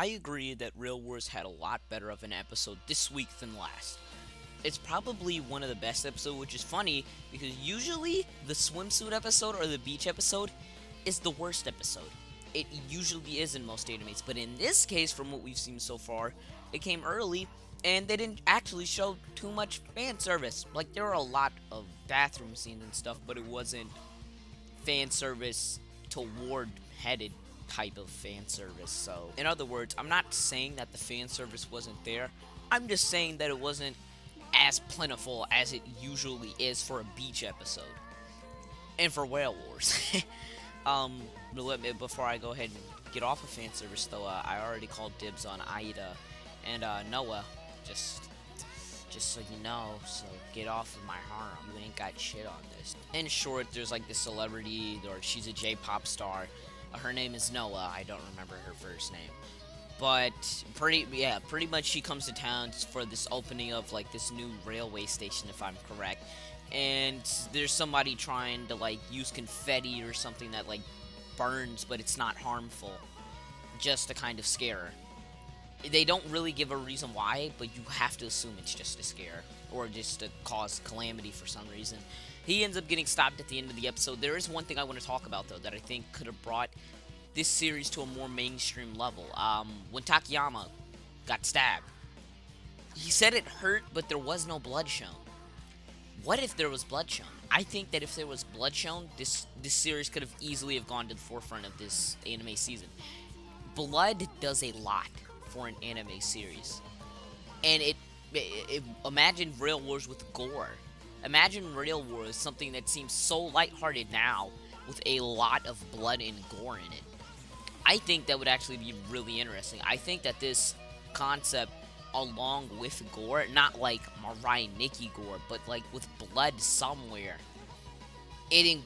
I agree that Real Wars had a lot better of an episode this week than last. It's probably one of the best episodes, which is funny because usually the swimsuit episode or the beach episode is the worst episode. It usually is in most animes, but in this case, from what we've seen so far, it came early and they didn't actually show too much fan service. Like, there were a lot of bathroom scenes and stuff, but it wasn't fan service toward headed type of fan service. So, in other words, I'm not saying that the fan service wasn't there. I'm just saying that it wasn't as plentiful as it usually is for a beach episode. And for Whale Wars. Before I go ahead and get off of fan service, though, I already called dibs on Aida and Noah. Just so you know, so get off of my harem. You ain't got shit on this. In short, there's like this celebrity, or she's a J-pop star. Her name is Noah. I don't remember her first name. But pretty much she comes to town for this opening of like this new railway station, if I'm correct. And there's somebody trying to like use confetti or something that like burns, but it's not harmful, just to kind of scare her. They don't really give a reason why, but you have to assume it's just to scare or just to cause calamity for some reason. He ends up getting stopped at the end of the episode. There is one thing I want to talk about, though, that I think could have brought this series to a more mainstream level. When Takayama got stabbed, he said it hurt, but there was no blood shown. What if there was blood shown? I think that if there was blood shown, this series could have easily have gone to the forefront of this anime season. Blood does a lot for an anime series, and imagine Real Wars with gore. Imagine Real Wars, something that seems so lighthearted now, with a lot of blood and gore in it. I think that would actually be really interesting. I think that this concept, along with gore, not like Mirai Nikki gore, but like with blood somewhere, it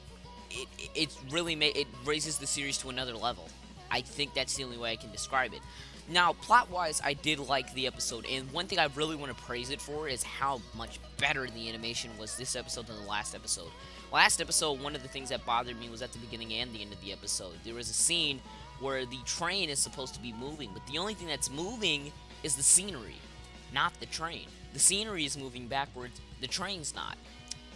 raises the series to another level. I think that's the only way I can describe it. Now, plot-wise, I did like the episode, and one thing I really want to praise it for is how much better the animation was this episode than the last episode. Last episode, one of the things that bothered me was at the beginning and the end of the episode. There was a scene where the train is supposed to be moving, but the only thing that's moving is the scenery, not the train. The scenery is moving backwards, the train's not.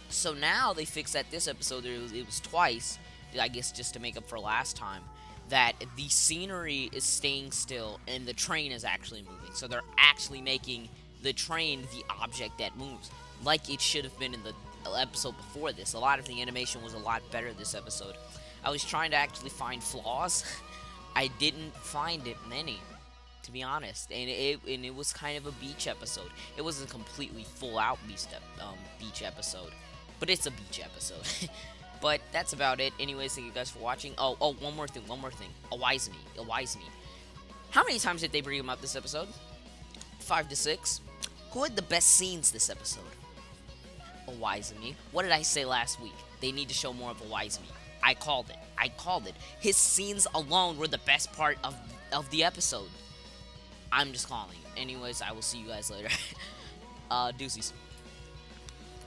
So now they fixed that this episode, it was twice, I guess just to make up for last time, that the scenery is staying still and the train is actually moving. So they're actually making the train the object that moves, like it should have been in the episode before this. A lot of the animation was a lot better this episode. I was trying to actually find flaws. I didn't find it many, to be honest, and it was kind of a beach episode. It wasn't a completely full-out beach episode, but it's a beach episode. But that's about it. Anyways, thank you guys for watching. Oh, one more thing. Iwazumi. How many times did they bring him up this episode? 5 to 6. Who had the best scenes this episode? Iwazumi. What did I say last week? They need to show more of Iwazumi. I called it. His scenes alone were the best part of the episode. I'm just calling. Anyways, I will see you guys later. Deuces.